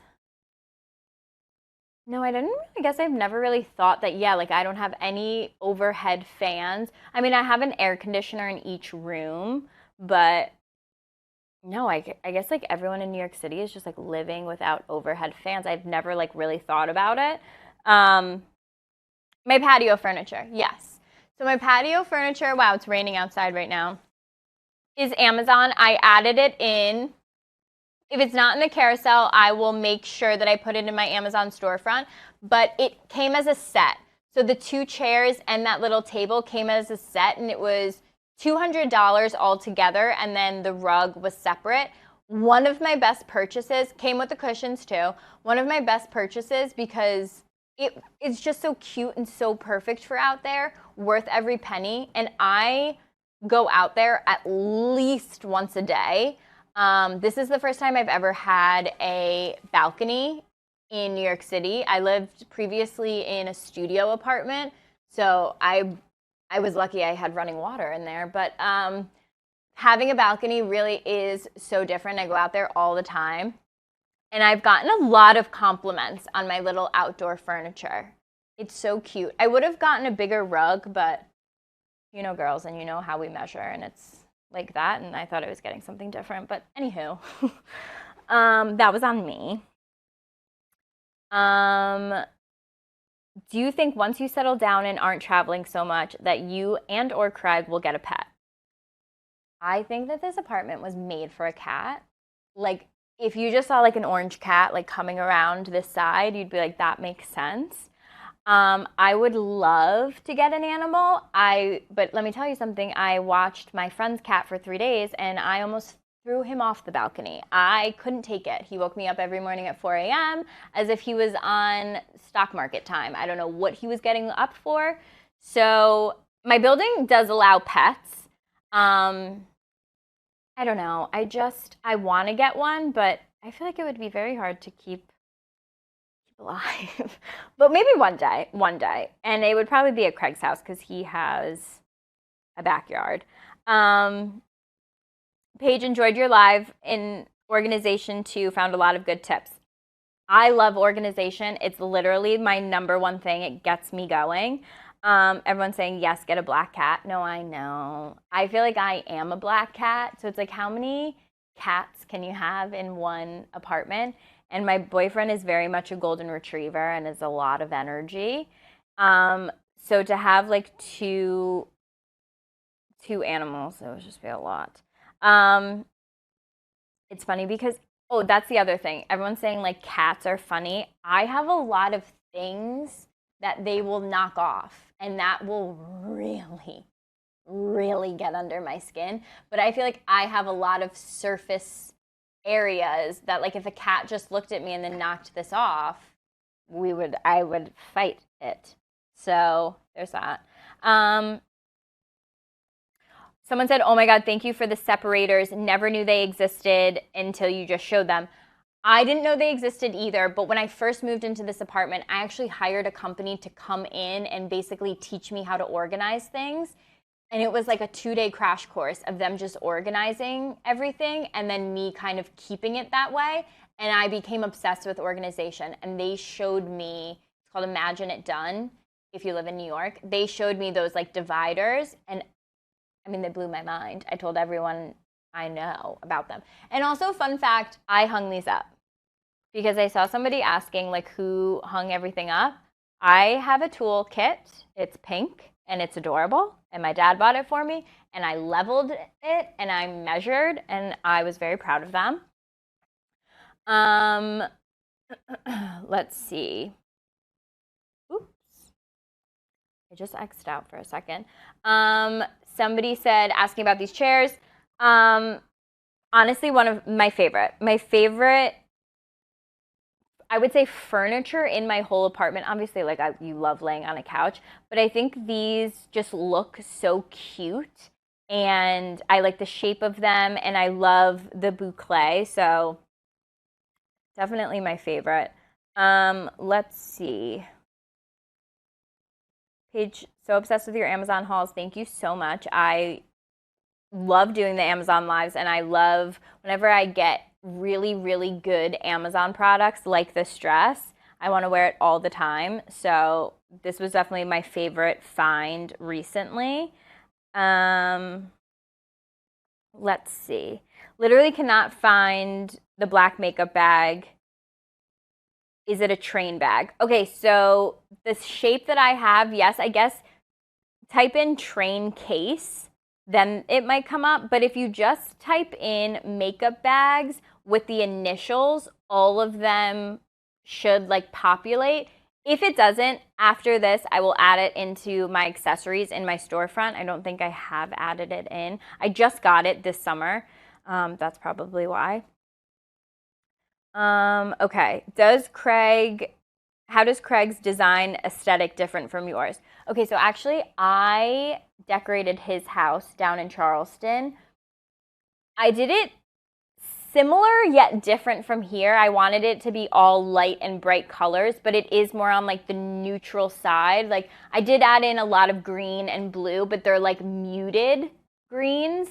No, I didn't. I guess I've never really thought that, yeah, like I don't have any overhead fans. I mean, I have an air conditioner in each room, but no, I guess like everyone in New York City is just like living without overhead fans. I've never like really thought about it. My patio furniture, yes. So my patio furniture, wow, it's raining outside right now, is Amazon. I added it in. If it's not in the carousel, I will make sure that I put it in my Amazon storefront. But it came as a set. So the 2 chairs and that little table came as a set, and it was $200 altogether, and then the rug was separate. One of my best purchases, came with the cushions too, one of my best purchases because it's just so cute and so perfect for out there, worth every penny. And I go out there at least once a day. This is the first time I've ever had a balcony in New York City. I lived previously in a studio apartment, so I was lucky I had running water in there. But having a balcony really is so different. I go out there all the time. And I've gotten a lot of compliments on my little outdoor furniture. It's so cute. I would have gotten a bigger rug, but you know girls, and you know how we measure, and it's like that, and I thought I was getting something different. But anywho, that was on me. Do you think once you settle down and aren't traveling so much that you and or Craig will get a pet? I think that this apartment was made for a cat. Like, if you just saw like an orange cat like coming around this side, you'd be like, that makes sense. I would love to get an animal. But let me tell you something. I watched my friend's cat for 3 days, and I almost threw him off the balcony. I couldn't take it. He woke me up every morning at 4 a.m. as if he was on stock market time. I don't know what he was getting up for. So my building does allow pets. I don't know. I want to get one, but I feel like it would be very hard to keep alive. But maybe one day. And it would probably be at Craig's house because he has a backyard. Paige, enjoyed your live in organization too. Found a lot of good tips. I love organization. It's literally my number one thing. It gets me going. Everyone's saying, yes, get a black cat. No, I know. I feel like I am a black cat. So it's like, how many cats can you have in one apartment? And my boyfriend is very much a golden retriever and is a lot of energy. So to have like two animals, it would just be a lot. It's funny because, oh, that's the other thing. Everyone's saying like cats are funny. I have a lot of things that they will knock off, and that will really, really get under my skin. But I feel like I have a lot of surface areas that, like, if a cat just looked at me and then knocked this off, I would fight it. So there's that. Someone said, oh my God, thank you for the separators. Never knew they existed until you just showed them. I didn't know they existed either, but when I first moved into this apartment, I actually hired a company to come in and basically teach me how to organize things. And it was like a 2-day crash course of them just organizing everything and then me kind of keeping it that way. And I became obsessed with organization. And they showed me, it's called Imagine It Done, if you live in New York. They showed me those like dividers, and I mean, they blew my mind. I told everyone I know about them. And also, fun fact, I hung these up because I saw somebody asking like who hung everything up. I have a tool kit. It's pink and it's adorable. And my dad bought it for me. And I leveled it and I measured, and I was very proud of them. Let's see. Oops. I just X'd out for a second. Somebody said, asking about these chairs. Honestly, one of my favorite, I would say, furniture in my whole apartment. Obviously, like you love laying on a couch, but I think these just look so cute, and I like the shape of them, and I love the boucle. So definitely my favorite. Let's see. Paige, so obsessed with your Amazon hauls. Thank you so much. I love doing the Amazon lives, and I love whenever I get really, really good Amazon products like this dress. I want to wear it all the time. So this was definitely my favorite find recently. Let's see. Literally cannot find the black makeup bag. Is it a train bag? Okay, so the shape that I have, yes, I guess type in train case, then it might come up. But if you just type in makeup bags with the initials, all of them should like populate. If it doesn't, after this, I will add it into my accessories in my storefront. I don't think I have added it in. I just got it this summer. That's probably why. Okay. How does Craig's design aesthetic different from yours? Okay, so actually I decorated his house down in Charleston. I did it similar yet different from here. I wanted it to be all light and bright colors, but it is more on like the neutral side. Like I did add in a lot of green and blue, but they're like muted greens.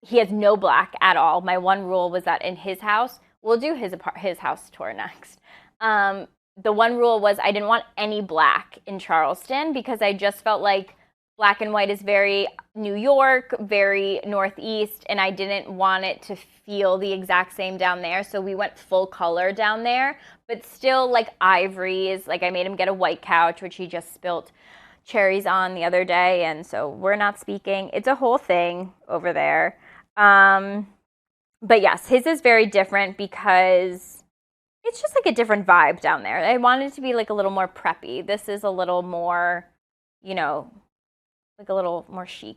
He has no black at all. My one rule was that in his house, we'll do his house tour next. The one rule was I didn't want any black in Charleston because I just felt like black and white is very New York, very Northeast, and I didn't want it to feel the exact same down there. So we went full color down there, but still like ivories. Like I made him get a white couch, which he just spilt cherries on the other day, and so we're not speaking. It's a whole thing over there. But yes, his is very different because it's just like a different vibe down there. I wanted it to be like a little more preppy. This is a little more, like a little more chic.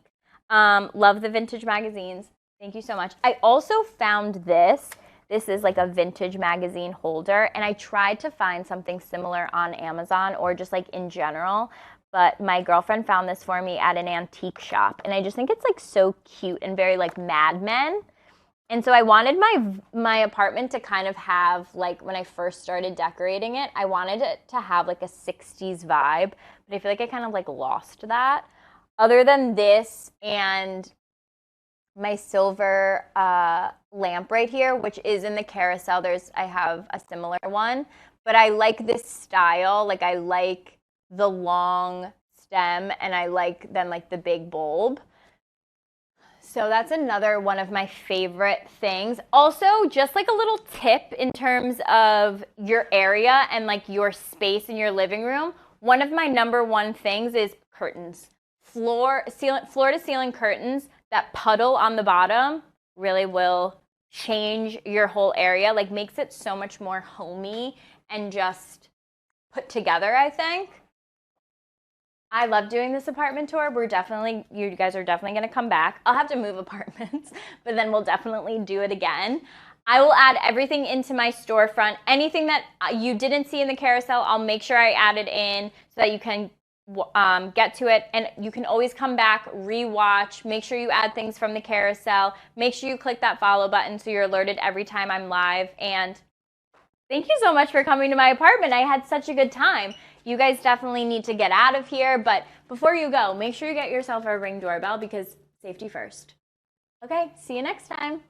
Love the vintage magazines. Thank you so much. I also found this. This is like a vintage magazine holder, and I tried to find something similar on Amazon or just like in general, but my girlfriend found this for me at an antique shop, and I just think it's like so cute and very like Mad Men. And so I wanted my apartment to kind of have, like, when I first started decorating it, I wanted it to have like a 60s vibe, but I feel like I kind of like lost that. Other than this and my silver lamp right here, which is in the carousel, I have a similar one, but I like this style. Like I like the long stem, and I like then like the big bulb. So that's another one of my favorite things. Also, just like a little tip in terms of your area and like your space in your living room, one of my number one things is curtains. Floor to ceiling curtains that puddle on the bottom really will change your whole area, like makes it so much more homey and just put together, I think. I love doing this apartment tour. You guys are definitely going to come back. I'll have to move apartments, but then we'll definitely do it again. I will add everything into my storefront. Anything that you didn't see in the carousel, I'll make sure I add it in so that you can get to it. And you can always come back, rewatch, make sure you add things from the carousel. Make sure you click that follow button so you're alerted every time I'm live. And thank you so much for coming to my apartment. I had such a good time. You guys definitely need to get out of here, but before you go, make sure you get yourself a Ring doorbell because safety first. Okay, see you next time.